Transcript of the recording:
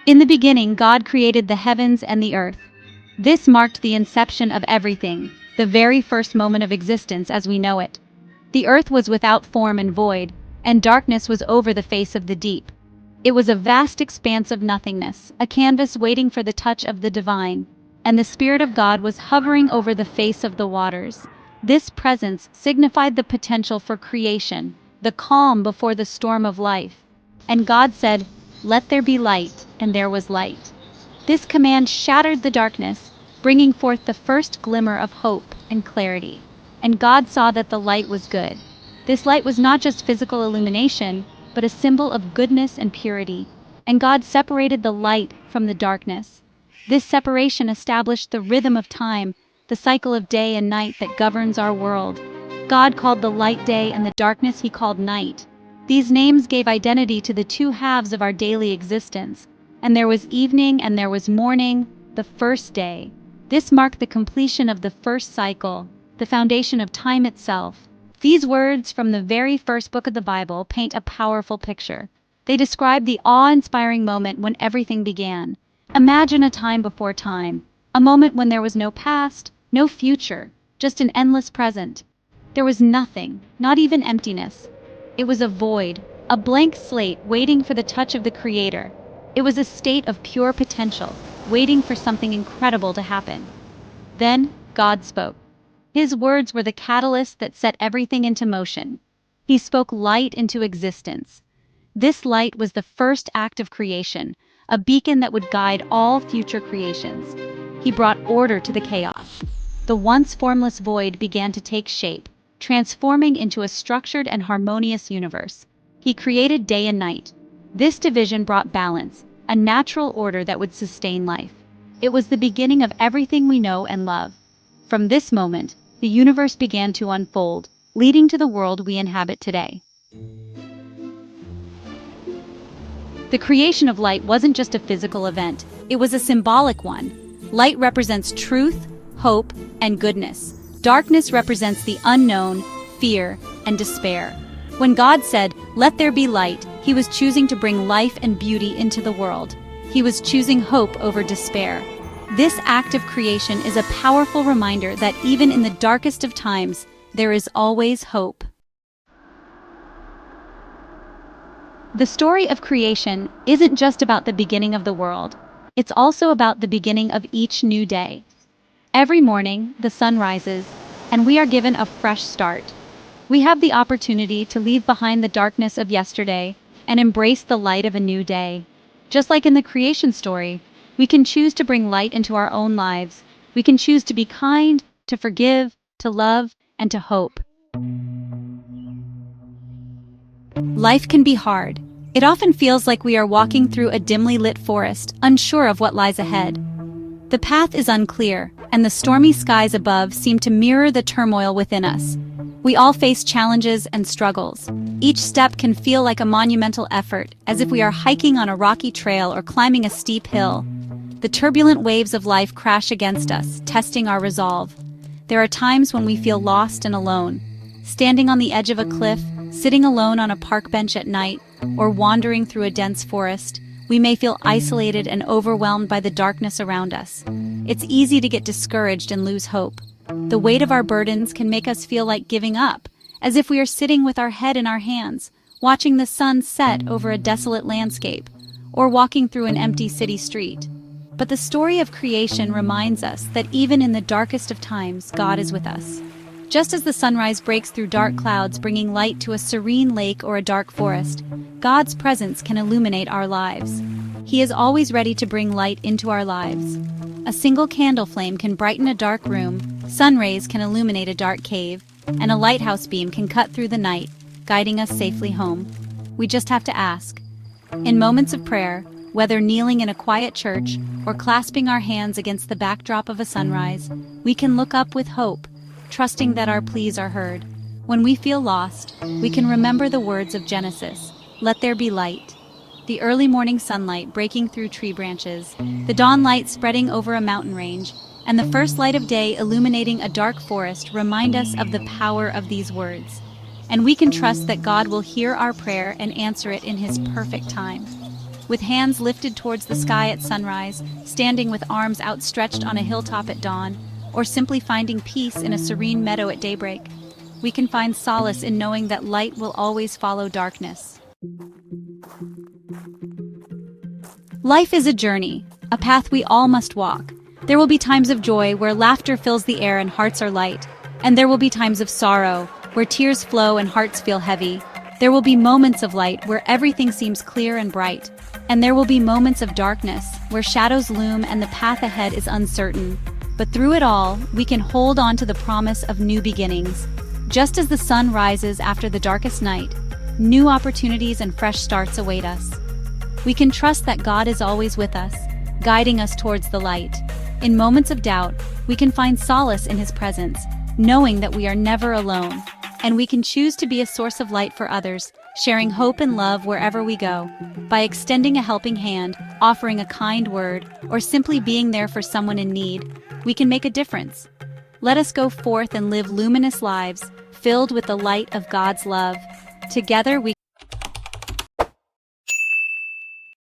In the beginning, God created the heavens and the earth. This marked the inception of everything, the very first moment of existence as we know it. The earth was without form and void, and darkness was over the face of the deep. It was a vast expanse of nothingness, a canvas waiting for the touch of the divine, and the Spirit of God was hovering over the face of the waters. This presence signified the potential for creation, the calm before the storm of life. And God said, "Let there be light," and there was light. This command shattered the darkness, bringing forth the first glimmer of hope and clarity. And God saw that the light was good. This light was not just physical illumination, but a symbol of goodness and purity. And God separated the light from the darkness. This separation established the rhythm of time, the cycle of day and night that governs our world. God called the light day and the darkness he called night. These names gave identity to the two halves of our daily existence. And there was evening and there was morning, the first day. This marked the completion of the first cycle, the foundation of time itself. These words from the very first book of the Bible paint a powerful picture. They describe the awe-inspiring moment when everything began. Imagine a time before time, a moment when there was no past, no future, just an endless present. There was nothing, not even emptiness. It was a void, a blank slate waiting for the touch of the Creator. It was a state of pure potential, waiting for something incredible to happen. Then, God spoke. His words were the catalyst that set everything into motion. He spoke light into existence. This light was the first act of creation, a beacon that would guide all future creations. He brought order to the chaos. The once formless void began to take shape, transforming into a structured and harmonious universe. He created day and night. This division brought balance, a natural order that would sustain life. It was the beginning of everything we know and love. From this moment, the universe began to unfold, leading to the world we inhabit today. The creation of light wasn't just a physical event, it was a symbolic one. Light represents truth, hope, and goodness. Darkness represents the unknown, fear, and despair. When God said, "Let there be light," he was choosing to bring life and beauty into the world. He was choosing hope over despair. This act of creation is a powerful reminder that even in the darkest of times, there is always hope. The story of creation isn't just about the beginning of the world. It's also about the beginning of each new day. Every morning, the sun rises, and we are given a fresh start. We have the opportunity to leave behind the darkness of yesterday and embrace the light of a new day. Just like in the creation story, we can choose to bring light into our own lives. We can choose to be kind, to forgive, to love, and to hope. Life can be hard. It often feels like we are walking through a dimly lit forest, unsure of what lies ahead. The path is unclear, and the stormy skies above seem to mirror the turmoil within us. We all face challenges and struggles. Each step can feel like a monumental effort, as if we are hiking on a rocky trail or climbing a steep hill. The turbulent waves of life crash against us, testing our resolve. There are times when we feel lost and alone. Standing on the edge of a cliff, sitting alone on a park bench at night, or wandering through a dense forest, we may feel isolated and overwhelmed by the darkness around us. It's easy to get discouraged and lose hope. The weight of our burdens can make us feel like giving up, as if we are sitting with our head in our hands, watching the sun set over a desolate landscape, or walking through an empty city street. But the story of creation reminds us that even in the darkest of times, God is with us. Just as the sunrise breaks through dark clouds, bringing light to a serene lake or a dark forest, God's presence can illuminate our lives. He is always ready to bring light into our lives. A single candle flame can brighten a dark room, sun rays can illuminate a dark cave, and a lighthouse beam can cut through the night, guiding us safely home. We just have to ask. In moments of prayer, whether kneeling in a quiet church or clasping our hands against the backdrop of a sunrise, we can look up with hope, trusting that our pleas are heard. When we feel lost, we can remember the words of Genesis, "Let there be light." The early morning sunlight breaking through tree branches, the dawn light spreading over a mountain range, and the first light of day illuminating a dark forest remind us of the power of these words. And we can trust that God will hear our prayer and answer it in His perfect time. with hands lifted towards the sky at sunrise, standing with arms outstretched on a hilltop at dawn, or simply finding peace in a serene meadow at daybreak. We can find solace in knowing that light will always follow darkness. Life is a journey, a path we all must walk. There will be times of joy where laughter fills the air and hearts are light, and there will be times of sorrow where tears flow and hearts feel heavy. There will be moments of light where everything seems clear and bright, and there will be moments of darkness where shadows loom and the path ahead is uncertain. But through it all, we can hold on to the promise of new beginnings. Just as the sun rises after the darkest night, new opportunities and fresh starts await us. We can trust that God is always with us, guiding us towards the light. In moments of doubt, we can find solace in His presence, knowing that we are never alone, and we can choose to be a source of light for others, sharing hope and love wherever we go. By extending a helping hand, offering a kind word, or simply being there for someone in need, we can make a difference. Let us go forth and live luminous lives, filled with the light of God's love. Together we